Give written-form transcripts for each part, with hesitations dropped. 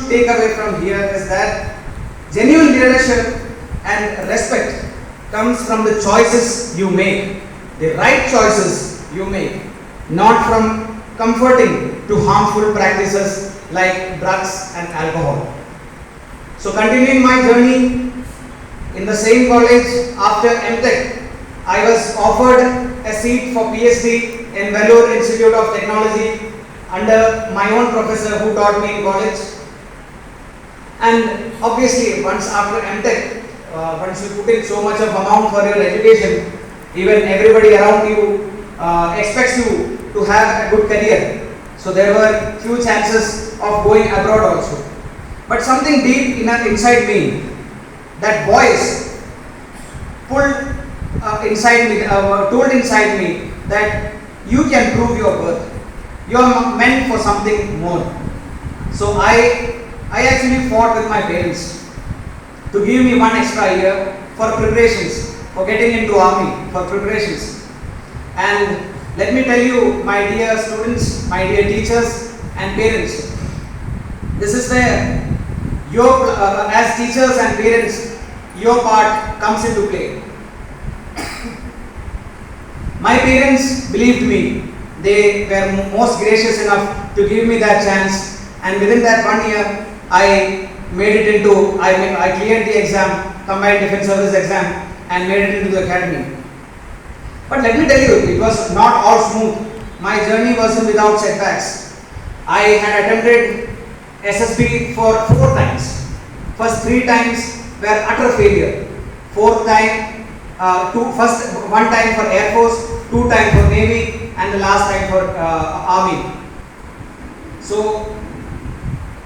should take away from here is that genuine leadership and respect comes from the choices you make, the right choices you make, not from comforting to harmful practices like drugs and alcohol. So continuing my journey in the same college after MTech, I was offered a seat for PhD in Vellore Institute of Technology under my own professor who taught me in college. And obviously, once after MTech, once you put in so much of amount for your education, even everybody around you expects you to have a good career. So there were few chances of going abroad also. But something deep inside me, that voice pulled inside me, told inside me that you can prove your worth. You are meant for something more. So I actually fought with my parents to give me one extra year for preparations, for getting into army, for preparations. And let me tell you, my dear students, my dear teachers and parents, this is where your, as teachers and parents, your part comes into play. My parents believed me. They were most gracious enough to give me that chance, and within that 1 year, I made it into, I cleared the exam, Combined Defense Service exam, and made it into the academy. But let me tell you, it was not all smooth. My journey wasn't without setbacks. I had attempted SSB for 4 times. First 3 times were utter failure. Fourth time, one time for Air Force, 2 times for Navy, and the last time for Army. So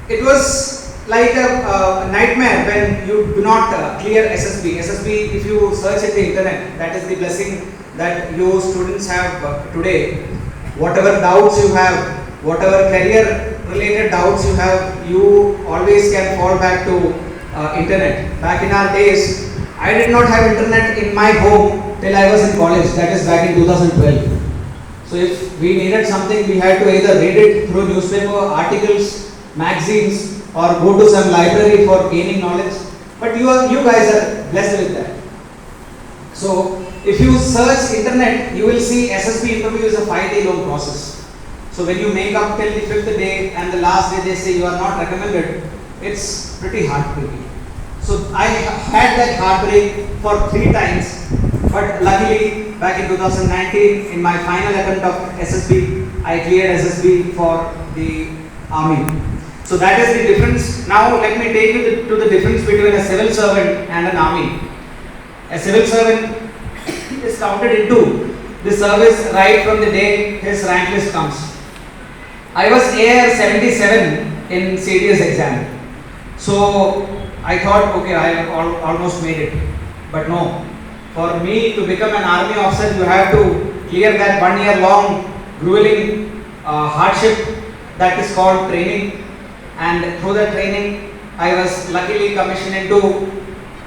it was like a nightmare when you do not clear SSB. SSB, if you search in the internet, that is the blessing that you students have today. Whatever doubts you have, whatever career related doubts you have, you always can fall back to internet. Back in our days, I did not have internet in my home till I was in college, that is back in 2012. So if we needed something, we had to either read it through newspaper, articles, magazines, or go to some library for gaining knowledge. But you guys are blessed with that. So if you search internet, you will see SSB interview is a 5-day long process. So when you make up till the 5th day and the last day they say you are not recommended, it's pretty heartbreaking. So I had that heartbreak for 3 times, but luckily back in 2019 in my final attempt of SSB, I cleared SSB for the army. So that is the difference. Now let me take you to the difference between a civil servant and an army. A civil servant is counted into the service right from the day his rank list comes. I was AR 77 in CDS exam. So I thought, okay, I have almost made it. But no, for me to become an army officer, you have to clear that 1 year long grueling hardship that is called training. And through that training, I was luckily commissioned into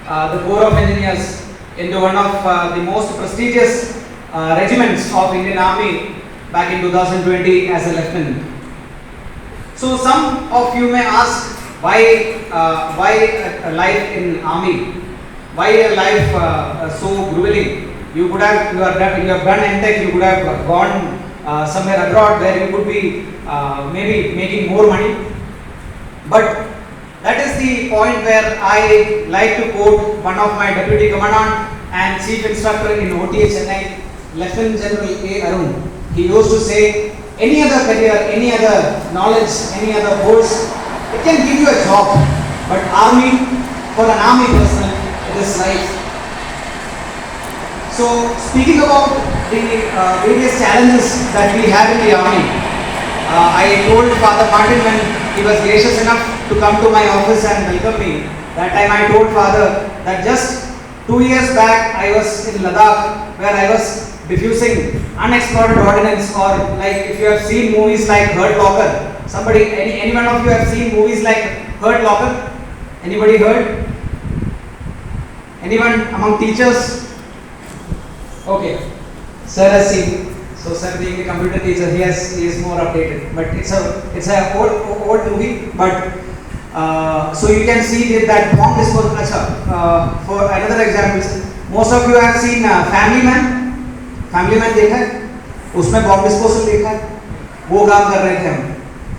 the Corps of Engineers, into one of the most prestigious regiments of Indian Army back in 2020 as a lieutenant. So some of you may ask, why a life in army? Why a life so grueling? You have done MTech, you could have gone somewhere abroad where you could be maybe making more money. But that is the point where I like to quote one of my deputy commandant and chief instructor in OTA Chennai, Lieutenant General A. Arun. He used to say, any other career, any other knowledge, any other course, it can give you a job. But army, for an army person, it is life. So speaking about the various challenges that we have in the army, I told Father Martin when he was gracious enough to come to my office and welcome me. That time I told Father that just 2 years back I was in Ladakh where I was diffusing unexploded ordnance, or like if you have seen movies like Hurt Locker. Any one of you have seen movies like Hurt Locker? Anybody heard? Anyone among teachers? Okay. Sir has seen. So sir being a computer teacher, he is more updated. But it's a old movie. But So you can see that bomb disposal. For another example, most of you have seen Family Man. Family man देखा है, उसमें bomb disposal देखा है, वो काम कर रहे थे हम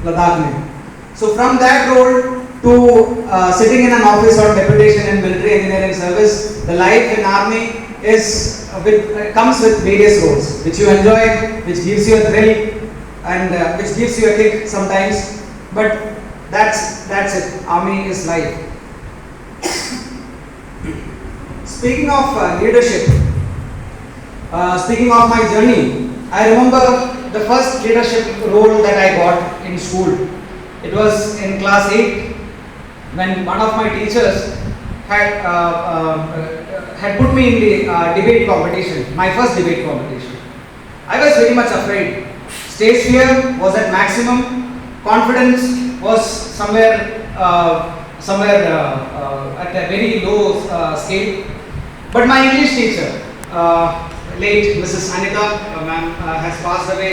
लद्दाख में. So from that role to sitting in an office or deputation in military engineering service, the life in army is comes with various roles, which you enjoy, which gives you a thrill, and which gives you a kick sometimes. But that's it. Army is life. Speaking of leadership. Speaking of my journey, I remember the first leadership role that I got in school. It was in class 8 when one of my teachers had put me in the debate competition, my first debate competition. I was very much afraid. Stage fear was at maximum. Confidence was somewhere at a very low scale. But my English teacher, late Mrs. Anita, ma'am, has passed away.